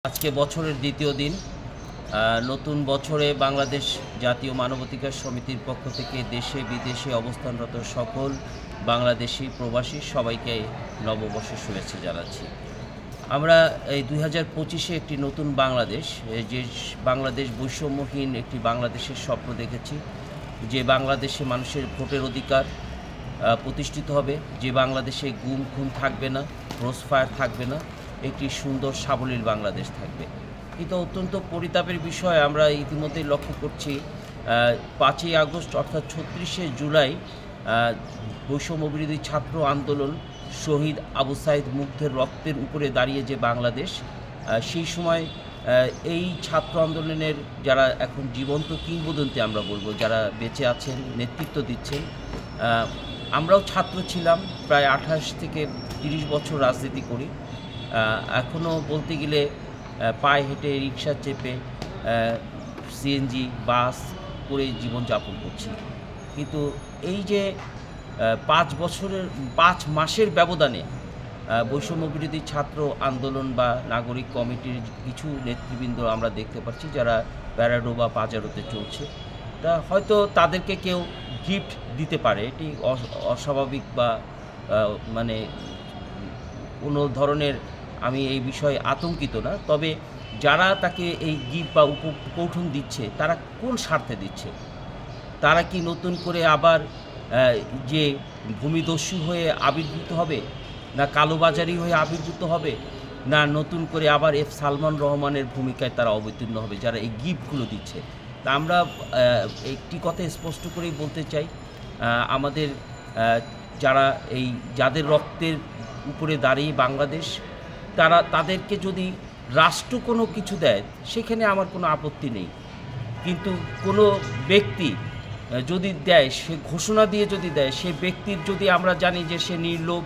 আজকে বছরের দ্বিতীয় দিন। নতুন বছরে বাংলাদেশ জাতীয় মানবাধিকার সমিতির পক্ষ থেকে দেশে বিদেশে অবস্থানরত সকল বাংলাদেশি প্রবাসী সবাইকে নববর্ষের শুভেচ্ছা জানাচ্ছি। আমরা এই 2025-এ একটি নতুন বাংলাদেশ, যে বাংলাদেশ বৈষম্যহীন একটি বাংলাদেশের স্বপ্ন দেখেছি, যে বাংলাদেশে মানুষের ভোটের অধিকার প্রতিষ্ঠিত হবে, যে বাংলাদেশে গুম খুন থাকবে না, ক্রসফায়ার থাকবে না, একটি সুন্দর সাবলীল বাংলাদেশ থাকবে। কিন্তু অত্যন্ত পরিতাপের বিষয় আমরা ইতিমধ্যেই লক্ষ্য করছি, 5ই আগস্ট অর্থাৎ 36শে জুলাই বৈষম্যবিরোধী ছাত্র আন্দোলন, শহীদ আবু সাইদ মুগ্ধের রক্তের উপরে দাঁড়িয়ে যে বাংলাদেশ, সেই সময় এই ছাত্র আন্দোলনের যারা এখন জীবন্ত কিংবদন্তি আমরা বলবো, যারা বেঁচে আছেন, নেতৃত্ব দিচ্ছেন, আমরাও ছাত্র ছিলাম, প্রায় 28 থেকে 30 বছর রাজনীতি করি। এখনও বলতে গেলে পায়ে হেঁটে, রিক্সা চেপে, সিএনজি, বাস করে জীবনযাপন করছি। কিন্তু এই যে 5 মাসের ব্যবধানে বৈষম্যবিরোধী ছাত্র আন্দোলন বা নাগরিক কমিটির কিছু নেতৃবৃন্দ আমরা দেখতে পাচ্ছি যারা প্যারাডো বা পাজারোতে চলছে। তা হয়তো তাদেরকে কেউ গিফট দিতে পারে, এটি অস্বাভাবিক বা মানে কোনো ধরনের, আমি এই বিষয়ে আতঙ্কিত না। তবে যারা তাকে এই গিফট বা উপকৌঠন দিচ্ছে, তারা কোন স্বার্থে দিচ্ছে? তারা কি নতুন করে আবার যে ভূমিদস্যু হয়ে আবির্ভূত হবে, না কালোবাজারি হয়ে আবির্ভূত হবে, না নতুন করে আবার সালমান রহমানের ভূমিকায় তারা অবতীর্ণ হবে যারা এই গিফটগুলো দিচ্ছে? তা আমরা একটি কথা স্পষ্ট করেই বলতে চাই, আমাদের যাদের রক্তের উপরে দাঁড়িয়ে বাংলাদেশ, তাদেরকে যদি রাষ্ট্র কোনো কিছু দেয় সেখানে আমার কোনো আপত্তি নেই। কিন্তু কোনো ব্যক্তি যদি দেয়, সে ঘোষণা দিয়ে যদি দেয়, সে ব্যক্তির যদি আমরা জানি যে সে নির্লোভ,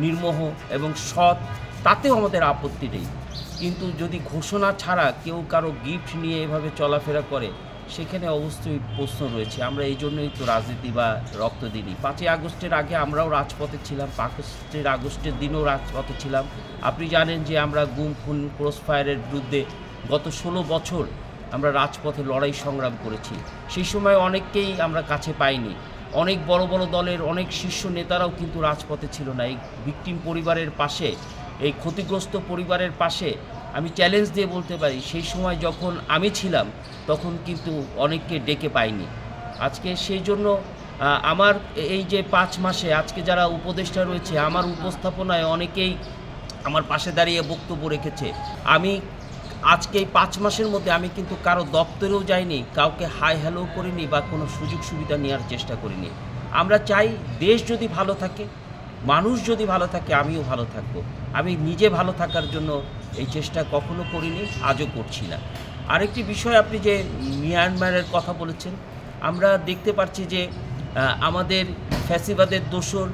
নির্মোহ এবং সৎ, তাতেও আমাদের আপত্তি নেই। কিন্তু যদি ঘোষণা ছাড়া কেউ কারো গিফট নিয়ে এভাবে চলাফেরা করে, সেখানে অবশ্যই প্রশ্ন রয়েছে। আমরা এই জন্যই তো রাজনীতি বা রক্ত দিই। 5ই আগস্টের আগে আমরাও রাজপথে ছিলাম, 5ই আগস্টের দিনও রাজপথে ছিলাম। আপনি জানেন যে আমরা গুম খুন ক্রসফায়ারের বিরুদ্ধে গত 16 বছর আমরা রাজপথে লড়াই সংগ্রাম করেছি। সেই সময় অনেককেই আমরা কাছে পাইনি। অনেক বড় বড় দলের অনেক শীর্ষ নেতারাও কিন্তু রাজপথে ছিল না। এই ভিকটিম পরিবারের পাশে, এই ক্ষতিগ্রস্ত পরিবারের পাশে আমি চ্যালেঞ্জ দিয়ে বলতে পারি, সেই সময় যখন আমি ছিলাম তখন কিন্তু অনেককে ডেকে পাইনি। আজকে সেই জন্য আমার এই যে 5 মাসে আজকে যারা উপদেষ্টা রয়েছে, আমার উপস্থাপনায় অনেকেই আমার পাশে দাঁড়িয়ে বক্তব্য রেখেছে। আমি আজকে এই 5 মাসের মধ্যে আমি কিন্তু কারো দপ্তরেও যাইনি, কাউকে হাই হ্যালো করিনি বা কোনো সুযোগ সুবিধা নেওয়ার চেষ্টা করিনি। আমরা চাই দেশ যদি ভালো থাকে, মানুষ যদি ভালো থাকে, আমিও ভালো থাকব। আমি নিজে ভালো থাকার জন্য এই চেষ্টা কখনো করিনি, আজও করছি না। আরেকটি বিষয়, আপনি যে মিয়ানমারের কথা বলেছেন, আমরা দেখতে পাচ্ছি যে আমাদের ফ্যাসিবাদের দোসর,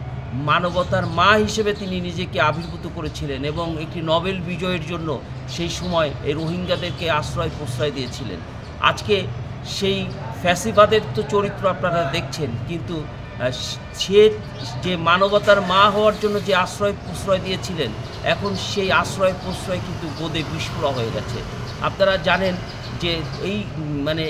মানবতার মা হিসেবে তিনি নিজেকে আবির্ভূত করেছিলেন এবং একটি নোবেল বিজয়ের জন্য সেই সময় এই রোহিঙ্গাদেরকে আশ্রয় প্রশ্রয় দিয়েছিলেন। আজকে সেই ফ্যাসিবাদের তো চরিত্র আপনারা দেখছেন, কিন্তু সে যে মানবতার মা হওয়ার জন্য যে আশ্রয় প্রশ্রয় দিয়েছিলেন, এখন সেই আশ্রয় প্রশ্রয় কিন্তু বোধে বিস্ফোরক হয়ে গেছে। আপনারা জানেন যে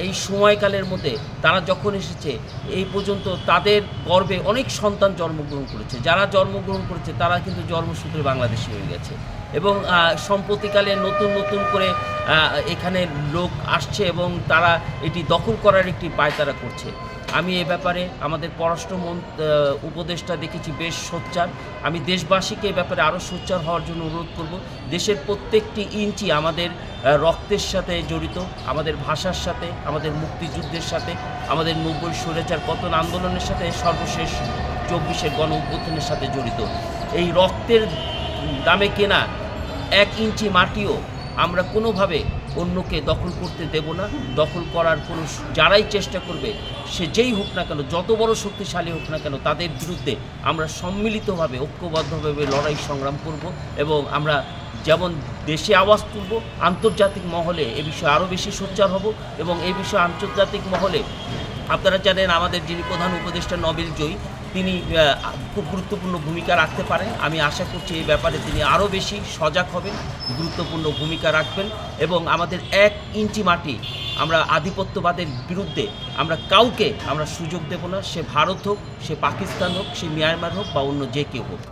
এই সময়কালের মধ্যে তারা যখন এসেছে, এই পর্যন্ত তাদের গর্ভে অনেক সন্তান জন্মগ্রহণ করেছে। যারা জন্মগ্রহণ করেছে তারা কিন্তু জন্মসূত্রে বাংলাদেশি হয়ে গেছে এবং সম্প্রতিকালে নতুন করে এখানে লোক আসছে এবং তারা এটি দখল করার একটি পায়তারা করছে। আমি এ ব্যাপারে আমাদের পররাষ্ট্র উপদেষ্টা দেখেছি বেশ সোচ্চার। আমি দেশবাসীকে এ ব্যাপারে আরও সোচ্চার হওয়ার জন্য অনুরোধ করব। দেশের প্রত্যেকটি ইঞ্চি আমাদের রক্তের সাথে জড়িত, আমাদের ভাষার সাথে, আমাদের মুক্তিযুদ্ধের সাথে, আমাদের 90 স্বৈরাচার পতন আন্দোলনের সাথে, সর্বশেষ 24-এর গণ অভ্যুত্থানের সাথে জড়িত। এই রক্তের দামে কেনা 1 ইঞ্চি মাটিও আমরা কোনোভাবে অন্যকে দখল করতে দেব না। দখল করার কোনো, যারাই চেষ্টা করবে, সে যেই হোক না কেন, যত বড় শক্তিশালী হোক না কেন, তাদের বিরুদ্ধে আমরা সম্মিলিতভাবে, ঐক্যবদ্ধভাবে লড়াই সংগ্রাম করব এবং আমরা যেমন দেশে আওয়াজ তুলব, আন্তর্জাতিক মহলে এ বিষয়ে আরও বেশি সোচ্চার হব এবং এই বিষয়ে আন্তর্জাতিক মহলে আপনারা জানেন আমাদের যিনি প্রধান উপদেষ্টা নোবেল জয়ী, তিনি খুব গুরুত্বপূর্ণ ভূমিকা রাখতে পারেন। আমি আশা করছি এই ব্যাপারে তিনি আরও বেশি সজাগ হবেন, গুরুত্বপূর্ণ ভূমিকা রাখবেন এবং আমাদের 1 ইঞ্চি মাটি আমরা আধিপত্যবাদের বিরুদ্ধে কাউকে সুযোগ দেব না। সে ভারত হোক, সে পাকিস্তান হোক, সে মিয়ানমার হোক বা অন্য যে কেউ হোক।